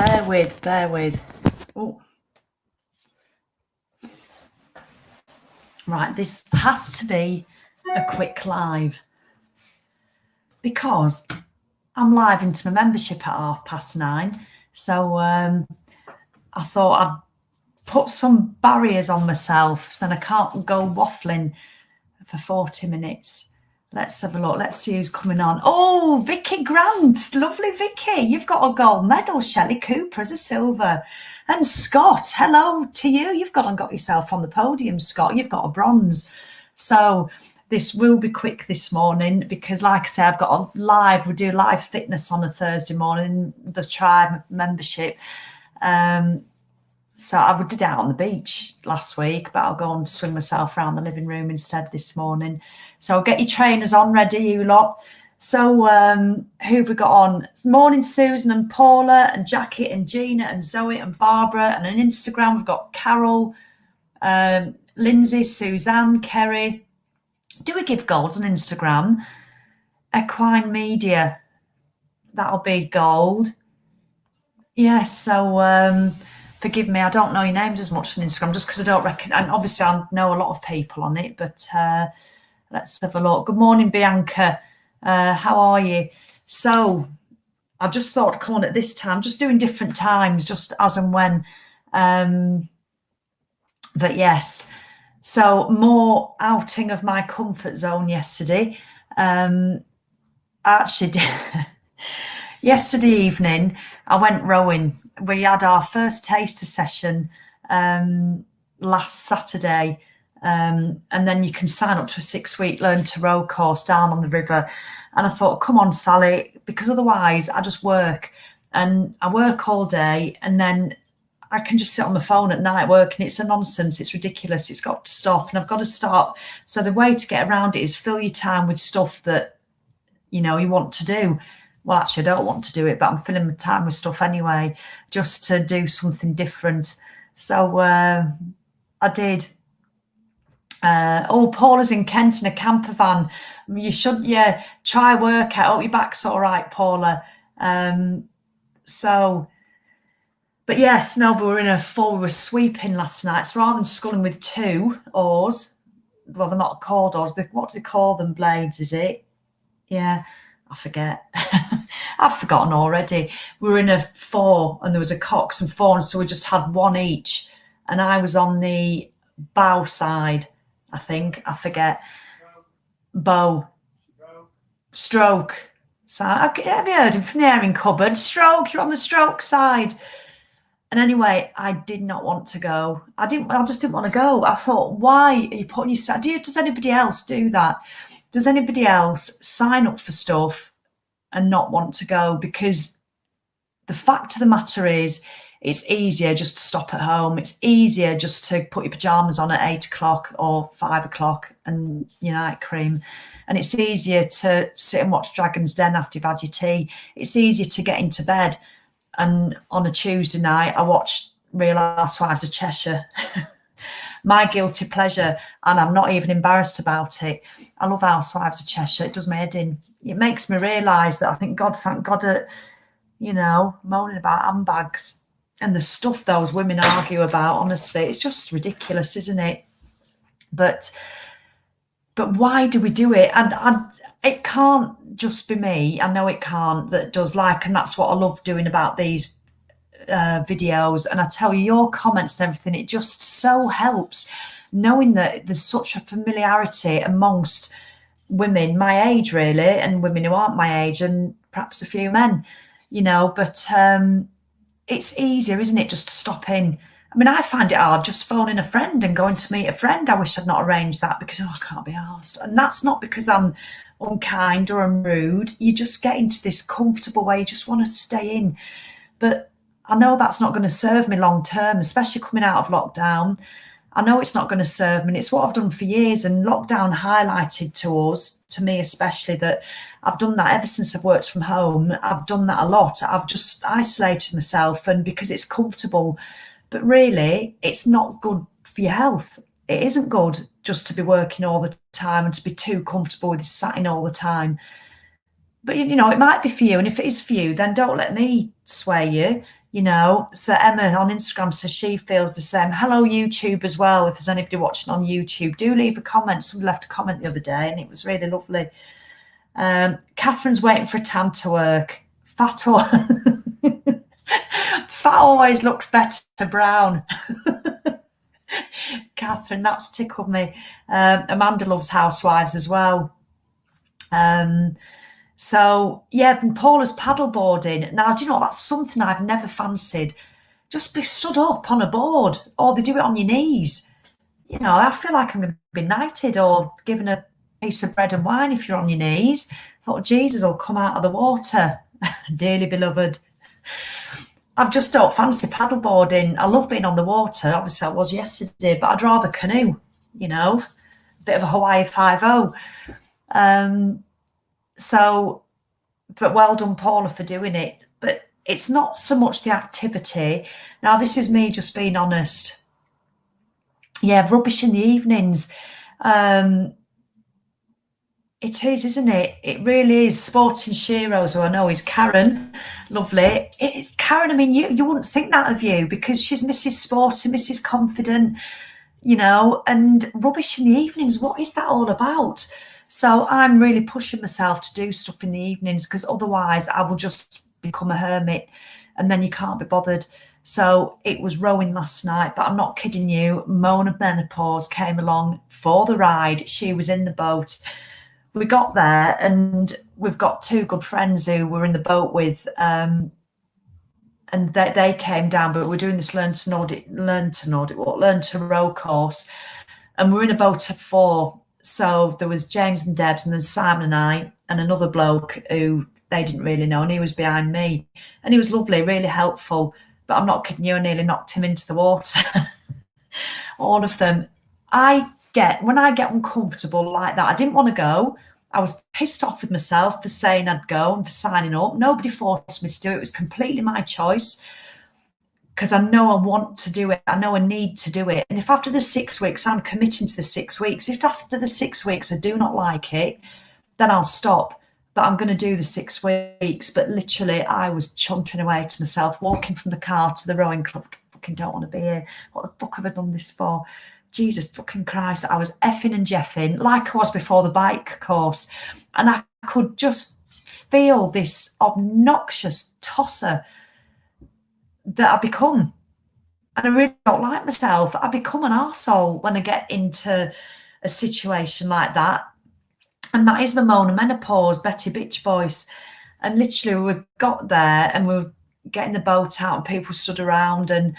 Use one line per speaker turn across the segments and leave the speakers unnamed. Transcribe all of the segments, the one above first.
bear with. Oh. Right, this has to be a quick live because I'm live into my membership at 9:30. So I thought I'd put some barriers on myself so then I can't go waffling for 40 minutes. Let's have a look. Let's see who's coming on. Oh, Vicky Grant. Lovely, Vicky. You've got a gold medal. Shelley Cooper is a silver. And Scott, hello to you. You've gone and got yourself on the podium, Scott. You've got a bronze. So this will be quick this morning because, like I say, I've got a live. We do live fitness on a Thursday morning, the tribe membership. So I did it out on the beach last week, but I'll go and swing myself around the living room instead this morning. So get your trainers on ready, you lot. So who have we got on? Morning, Susan and Paula and Jackie and Gina and Zoe and Barbara. And on Instagram, we've got Carol, Lindsay, Suzanne, Kerry. Do we give golds on Instagram? Equine Media. That'll be gold. Yes, so... forgive me, I don't know your names as much on Instagram just because I don't reckon, and obviously I know a lot of people on it, but let's have a look. Good morning, Bianca. How are you? So I just thought, come on at this time, just doing different times, just as and when. But yes, so more outing of my comfort zone yesterday. I actually did. Yesterday evening, I went rowing. We had our first taster session last Saturday, and then you can sign up to a 6-week learn to row course down on the river. And I thought, come on, Sally, because otherwise I just work, and I work all day, and then I can just sit on the phone at night working. It's a nonsense. It's ridiculous. It's got to stop, and I've got to start. So the way to get around it is fill your time with stuff that you want to do. Well, actually, I don't want to do it, but I'm filling my time with stuff anyway, just to do something different. So I did. Paula's in Kent in a camper van. You should, try workout. I hope your back's all right, Paula. But yes, no, but we were sweeping last night. So rather than sculling with 2 oars, well, they're not called oars. What do they call them? Blades, is it? Yeah. I forget. I've forgotten already. We were in a 4 and there was a cox and 4, and so we just had 1 each. And I was on the bow side, I think. I forget. Bow. Stroke. So, have you heard him from the airing cupboard? Stroke, you're on the stroke side. And anyway, I did not want to go. I just didn't want to go. I thought, why are you putting yourself... Does anybody else do that? Does anybody else sign up for stuff and not want to go? Because the fact of the matter is, it's easier just to stop at home. It's easier just to put your pajamas on at 8 o'clock or 5 o'clock and your night cream. And it's easier to sit and watch Dragon's Den after you've had your tea. It's easier to get into bed. And on a Tuesday night, I watched Real Housewives of Cheshire. My guilty pleasure, and I'm not even embarrassed about it. I love Housewives of Cheshire. It does my head in. It makes me realise that I think thank God, moaning about handbags and the stuff those women argue about. Honestly, it's just ridiculous, isn't it? But why do we do it? And it can't just be me. I know it can't. That does and that's what I love doing about these videos. And I tell you, your comments and everything, it just so helps knowing that there's such a familiarity amongst women my age, really, and women who aren't my age, and perhaps a few men, but it's easier, isn't it, just to stop in. I mean, I find it hard just phoning a friend and going to meet a friend. I wish I'd not arranged that because I can't be arsed. And that's not because I'm unkind or I'm rude. You just get into this comfortable way. You just want to stay in. But I know that's not going to serve me long term, especially coming out of lockdown. I know it's not going to serve me, and it's what I've done for years. And lockdown highlighted to me especially, that I've done that ever since I've worked from home. I've done that a lot. I've just isolated myself, and because it's comfortable. But really, it's not good for your health. It isn't good just to be working all the time and to be too comfortable with sat in all the time. But, you know, it might be for you. And if it is for you, then don't let me sway you, you know. So Emma on Instagram says she feels the same. Hello, YouTube as well. If there's anybody watching on YouTube, do leave a comment. Somebody left a comment the other day and it was really lovely. Catherine's waiting for a tan to work. Fat always looks better brown. Catherine, that's tickled me. Amanda loves housewives as well. So, yeah, and Paula's paddleboarding. Now, do you know, that's something I've never fancied. Just be stood up on a board, or they do it on your knees. You know, I feel like I'm going to be knighted or given a piece of bread and wine if you're on your knees. I thought Jesus will come out of the water, dearly beloved. I just don't fancy paddleboarding. I love being on the water. Obviously, I was yesterday, but I'd rather canoe, you know, a bit of a Hawaii 5-0. So, but well done, Paula, for doing it. But it's not so much the activity. Now, this is me just being honest. Yeah, rubbish in the evenings. It is, isn't it? It really is. Sporting Sheroes, who I know is Karen, lovely. It's Karen. I mean, you wouldn't think that of you because she's Mrs. Sporty, Mrs. Confident, you know, and rubbish in the evenings. What is that all about? So I'm really pushing myself to do stuff in the evenings because otherwise I will just become a hermit and then you can't be bothered. So it was rowing last night, but I'm not kidding you. Mona Menopause came along for the ride. She was in the boat. We got there and we've got two good friends who we're in the boat with, and they came down, but we're doing this learn to row course, and we're in a boat of 4. So there was James and Debs, and then Simon and I, and another bloke who they didn't really know, and he was behind me, and he was lovely, really helpful. But I'm not kidding you, I nearly knocked him into the water. All of them. When I get uncomfortable like that, I didn't want to go. I was pissed off with myself for saying I'd go and for signing up. Nobody forced me to do it. It was completely my choice because I know I want to do it. I know I need to do it. And if after the 6 weeks, I'm committing to the 6 weeks. If after the 6 weeks I do not like it, then I'll stop. But I'm going to do the 6 weeks. But literally, I was chuntering away to myself, walking from the car to the rowing club. I fucking don't want to be here. What the fuck have I done this for? Jesus fucking Christ, I was effing and jeffing like I was before the bike course. And I could just feel this obnoxious tosser that I become. And I really don't like myself. I become an arsehole when I get into a situation like that. And that is my Mona Menopause, Betty Botch Voice. And literally we got there and we were getting the boat out and people stood around and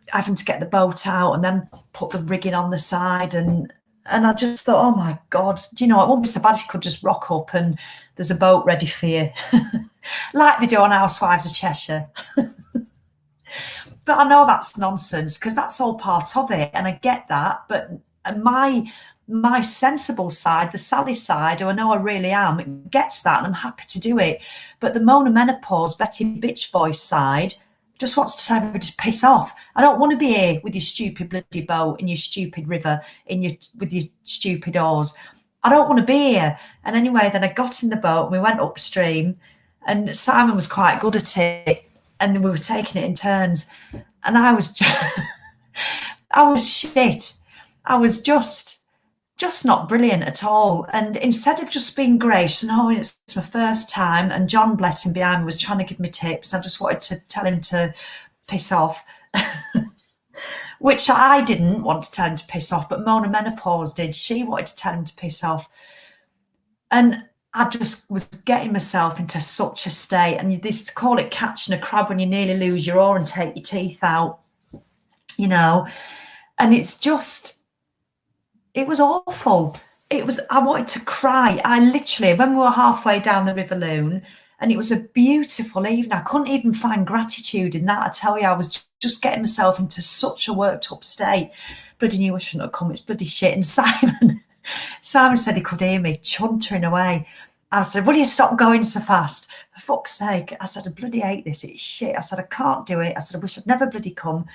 having to get the boat out and then put the rigging on the side, and I just thought, oh my God, do you know, it wouldn't be so bad if you could just rock up and there's a boat ready for you, like they do on Housewives of Cheshire. But I know that's nonsense because that's all part of it, and I get that. But my sensible side, the Sally side, who I know I really am, gets that, and I'm happy to do it. But the Mona Menopause, Betty Botch Voice side just wants to tell everybody to piss off. I don't want to be here with your stupid bloody boat in your stupid river, with your stupid oars. I don't want to be here. And anyway, then I got in the boat and we went upstream, and Simon was quite good at it, and we were taking it in turns. And I was I was shit. I was just not brilliant at all. And instead of just being gracious and, oh, it's my first time, and John, bless him, behind me was trying to give me tips, I just wanted to tell him to piss off, which I didn't want to tell him to piss off, but Mona Menopause did. She wanted to tell him to piss off. And I just was getting myself into such a state. And they used to call it catching a crab when you nearly lose your oar and take your teeth out, you know. And it's just... it was awful. I wanted to cry. I literally, when we were halfway down the River Loon, and it was a beautiful evening, I couldn't even find gratitude in that. I tell you, I was just getting myself into such a worked up state. Bloody knew I shouldn't have come. It's bloody shit. And Simon said he could hear me chuntering away. I said, will you stop going so fast? For fuck's sake. I said, I bloody hate this. It's shit. I said, I can't do it. I said, I wish I'd never bloody come.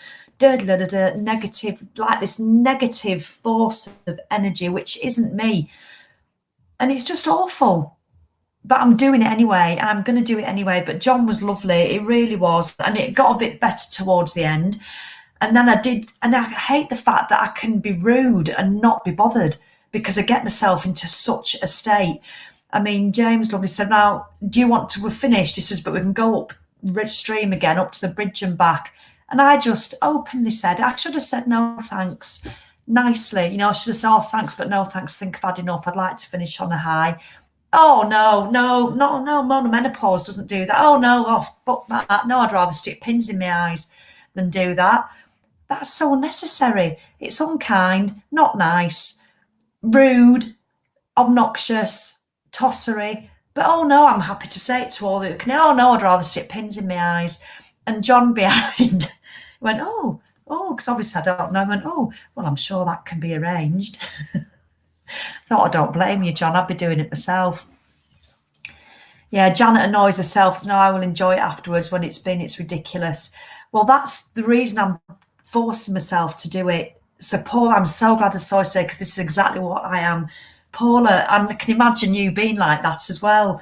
Negative, like this negative force of energy, which isn't me. And it's just awful. but I'm doing it anyway. I'm going to do it anyway. But John was lovely. It really was. And it got a bit better towards the end. And then I did, and I hate the fact that I can be rude and not be bothered because I get myself into such a state. I mean, James lovely said, now, do you want to, we're finished. He says, but we can go up stream again, up to the bridge and back. And I just openly said, I should have said no thanks nicely. You know, I should have said, oh, thanks, but no thanks. I think I've had enough. I'd like to finish on a high. Oh, no, menopause doesn't do that. Oh, no, oh, fuck that. No, I'd rather stick pins in my eyes than do that. That's so unnecessary. It's unkind, not nice, rude, obnoxious, tossery. But oh no, I'm happy to say it to all who can. Oh no, I'd rather stick pins in my eyes. And John behind went, oh, because obviously I don't know. I went, oh, well, I'm sure that can be arranged. Thought, I don't blame you, John. I'd be doing it myself. Yeah, Janet annoys herself. No, I will enjoy it afterwards when it's ridiculous. Well, that's the reason I'm forcing myself to do it. So Paula, I'm so glad I saw you say, because this is exactly what I am. Paula, and I can imagine you being like that as well.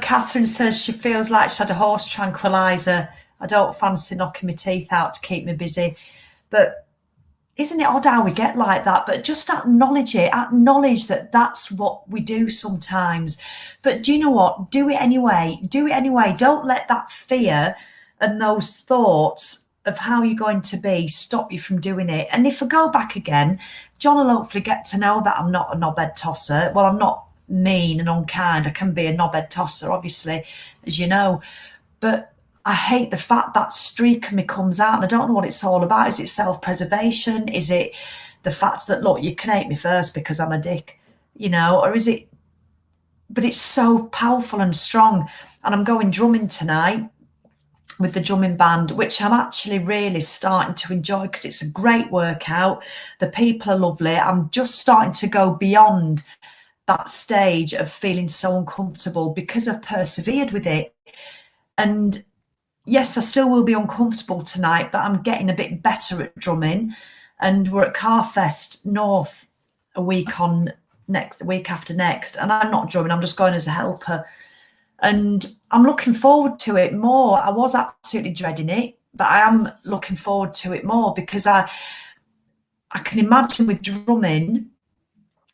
Catherine says she feels like she had a horse tranquilizer. I don't fancy knocking my teeth out to keep me busy. But isn't it odd how we get like that? But just acknowledge it. Acknowledge that that's what we do sometimes. But do you know what? Do it anyway. Do it anyway. Don't let that fear and those thoughts of how you're going to be stop you from doing it. And if I go back again, John will hopefully get to know that I'm not a knobhead tosser. Well, I'm not mean and unkind. I can be a knobhead tosser, obviously, as you know. But I hate the fact that streak of me comes out, and I don't know what it's all about. Is it self-preservation? Is it the fact that, look, you can hate me first because I'm a dick, you know? Or is it... But it's so powerful and strong. And I'm going drumming tonight with the drumming band, which I'm actually really starting to enjoy because it's a great workout. The people are lovely. I'm just starting to go beyond that stage of feeling so uncomfortable because I've persevered with it. And yes, I still will be uncomfortable tonight, but I'm getting a bit better at drumming. And we're at Carfest North a week after next, and I'm not drumming, I'm just going as a helper. And I'm looking forward to it more. I was absolutely dreading it, but I am looking forward to it more because I can imagine with drumming,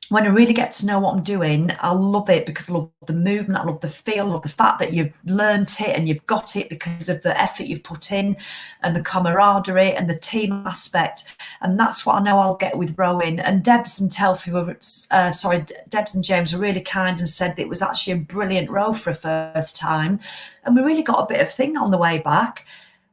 when I really get to know what I'm doing, I love it because I love the movement, I love the feel, I love the fact that you've learnt it and you've got it because of the effort you've put in and the camaraderie and the team aspect. And that's what I know I'll get with rowing. And Debs and James were really kind and said that it was actually a brilliant row for a first time. And we really got a bit of thing on the way back,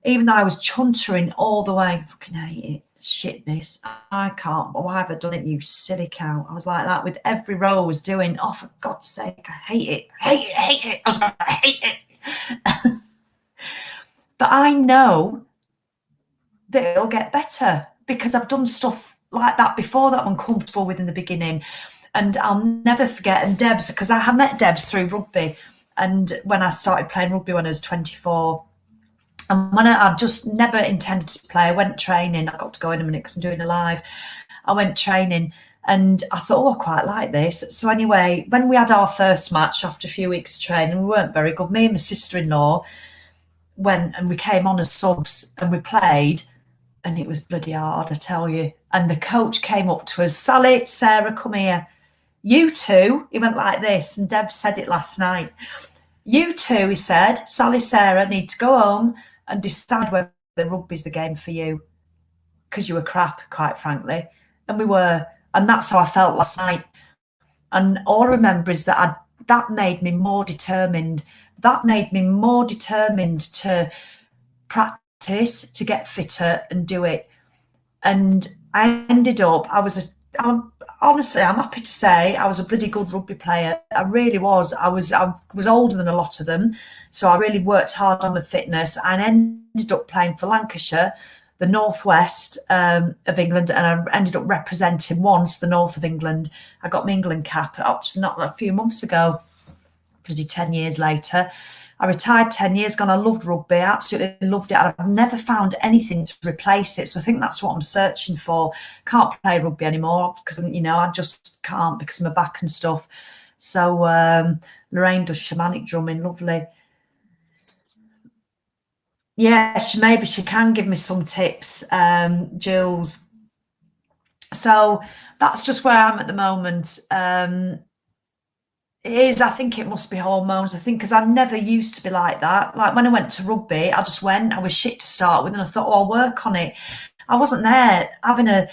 even though I was chuntering all the way. I fucking hate it. Shit this, I can't, why have I done it, you silly cow? I was like that with every row I was doing. Oh, for God's sake, I hate it. I was like, I hate it. But I know that it'll get better because I've done stuff like that before that I'm uncomfortable with in the beginning. And I'll never forget, and Debs, because I met Debs through rugby, and when I started playing rugby when I was 24, and when I just never intended to play, I went training. I got to go in a minute because I'm doing a live. I went training and I thought, oh, I quite like this. So anyway, when we had our first match after a few weeks of training, we weren't very good. Me and my sister-in-law went and we came on as subs and we played, and it was bloody hard, I tell you. And the coach came up to us, Sally, Sarah, come here. You two, he went like this, and Deb said it last night. You two, he said, Sally, Sarah, need to go home and decide whether rugby's the game for you, because you were crap, quite frankly. And we were. And that's how I felt last night. And all I remember is that that made me more determined. That made me more determined to practice, to get fitter and do it. And I ended up, honestly, I'm happy to say I was a bloody good rugby player. I really was. I was older than a lot of them, so I really worked hard on my fitness. I ended up playing for Lancashire, the northwest of England, and I ended up representing once the north of England. I got my England cap, actually not a few months ago, bloody 10 years later. I retired 10 years ago and I loved rugby. I absolutely loved it. I've never found anything to replace it. So I think that's what I'm searching for. Can't play rugby anymore because, I just can't because of my back and stuff. So Lorraine does shamanic drumming, lovely. Yeah, maybe she can give me some tips, Jules. So that's just where I'm at the moment. It is, I think it must be hormones. I think because I never used to be like that. Like when I went to rugby, I just went, I was shit to start with, and I thought, I'll work on it. I wasn't there having a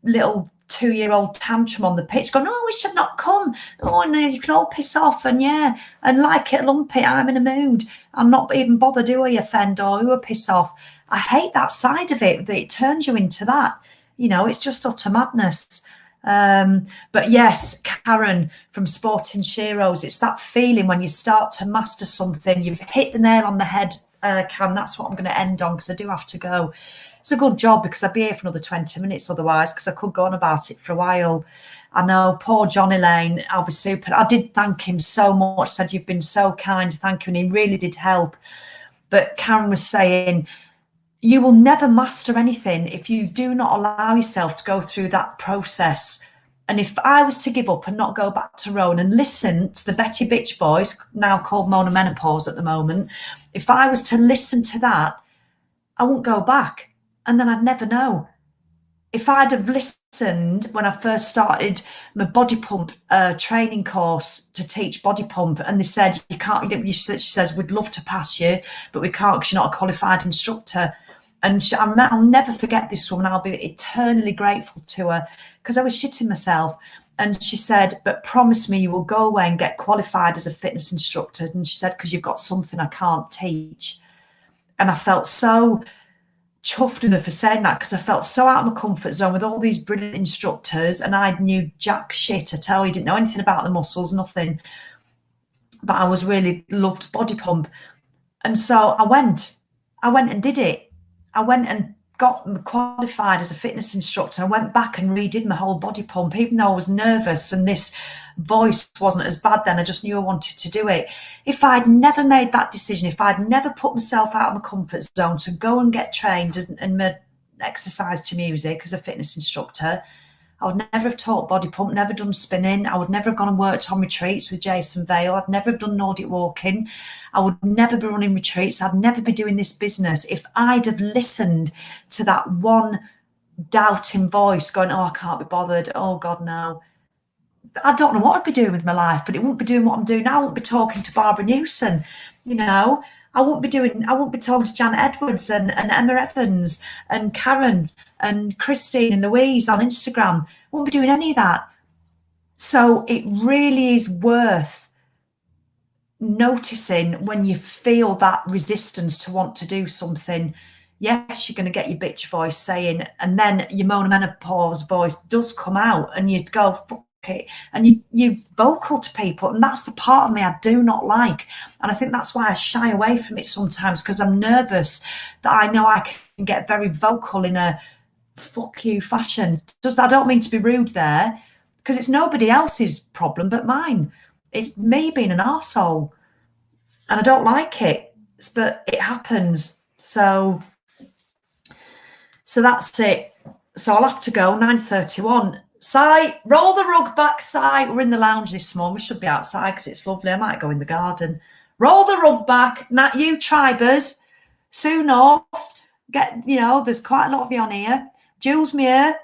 little 2-year-old tantrum on the pitch going, we should not come. Oh, no, you can all piss off. And yeah, and like it, lump it, I'm in a mood. I'm not even bothered who I offend or who I piss off. I hate that side of it, that it turns you into that. It's just utter madness. But yes, Karen from Sporting Sheroes, it's that feeling when you start to master something, you've hit the nail on the head, Karen. That's what I'm going to end on because I do have to go. It's a good job because I'd be here for another 20 minutes otherwise because I could go on about it for a while. I know, poor Johnny Lane, I'll be super. I did thank him so much, said you've been so kind, thank you, and he really did help. But Karen was saying, you will never master anything if you do not allow yourself to go through that process. And if I was to give up and not go back to Rowan and listen to the Betty Botch Voice, now called Mona Menopause at the moment, if I was to listen to that, I wouldn't go back. And then I'd never know. If I'd have listened when I first started my body pump training course to teach body pump, and they said, you can't, she says, we'd love to pass you, but we can't because you're not a qualified instructor. And I'll never forget this woman. I'll be eternally grateful to her because I was shitting myself. And she said, but promise me you will go away and get qualified as a fitness instructor. And she said, because you've got something I can't teach. And I felt so chuffed with her for saying that because I felt so out of my comfort zone with all these brilliant instructors and I knew jack shit. I tell you, didn't know anything about the muscles, nothing. But I was really loved body pump. And so I went and did it. I went and got qualified as a fitness instructor. I went back and redid my whole body pump, even though I was nervous and this voice wasn't as bad then. I just knew I wanted to do it. If I'd never made that decision, if I'd never put myself out of my comfort zone to go and get trained and exercise to music as a fitness instructor, I would never have taught body pump, never done spinning. I would never have gone and worked on retreats with Jason Vale. I'd never have done Nordic walking. I would never be running retreats. I'd never be doing this business if I'd have listened to that one doubting voice going, I can't be bothered. Oh, God, no. I don't know what I'd be doing with my life, but it wouldn't be doing what I'm doing now. I wouldn't be talking to Barbara Newson, I wouldn't be talking to Janet Edwards and Emma Evans and Karen and Christine and Louise on Instagram. I wouldn't be doing any of that. So it really is worth noticing when you feel that resistance to want to do something. Yes, you're going to get your bitch voice saying, and then your Mona Menopause voice does come out and you go, fuck it, and you're vocal to people, and that's the part of me I do not like. And I think that's why I shy away from it sometimes, because I'm nervous that I know I can get very vocal in a fuck you fashion. I don't mean to be rude there, because it's nobody else's problem but mine. It's me being an arsehole, and I don't like it, but it happens. So that's it. So I'll have to go. 9:31. Si, roll the rug back, Si. We're in the lounge this morning. We should be outside because it's lovely. I might go in the garden. Roll the rug back. Not you, tribers. Sue North. There's quite a lot of you on here. Jules Muir.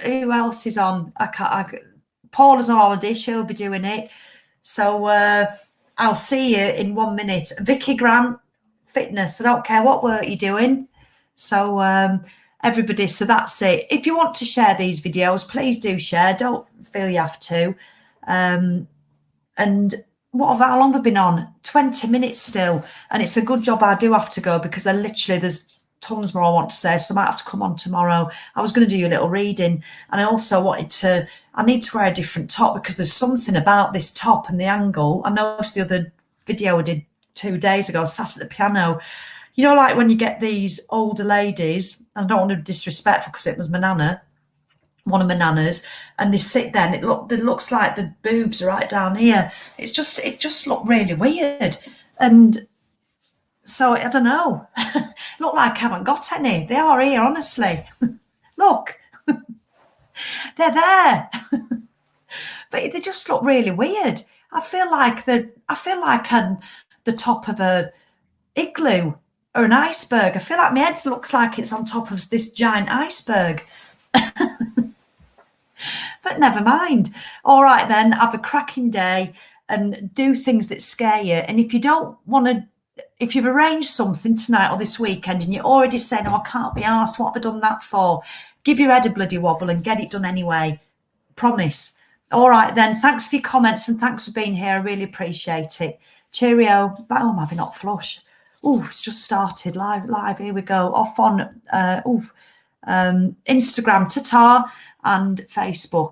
Who else is on? Paula's on holiday. She'll be doing it. So I'll see you in 1 minute. Vicky Grant, fitness. I don't care what work you're doing. So everybody, so that's it. If you want to share these videos, please do share. Don't feel you have to. And how long have I been on? 20 minutes still. And it's a good job I do have to go because there's tons more I want to say, so I might have to come on tomorrow. I was going to do a little reading, and I also I need to wear a different top because there's something about this top and the angle. I noticed the other video I did 2 days ago, I sat at the piano. Like when you get these older ladies, I don't want to be disrespectful because it was my nana, one of my nanas, and they sit there and it looks like the boobs are right down here. It just looked really weird. And so I don't know. Look like I haven't got any. They are here, honestly. Look, they're there. But they just look really weird. I feel like I'm the top of a igloo or an iceberg. I feel like my head looks like it's on top of this giant iceberg. But never mind. All right then, have a cracking day and do things that scare you. And if you don't want to, if you've arranged something tonight or this weekend and you're already saying, oh, I can't be asked, what have I done that for? Give your head a bloody wobble and get it done anyway. Promise. All right then, thanks for your comments and thanks for being here. I really appreciate it. Cheerio. Oh, I'm having hot flush. Oh, it's just started live. Here we go. Off on Instagram, ta-ta, and Facebook.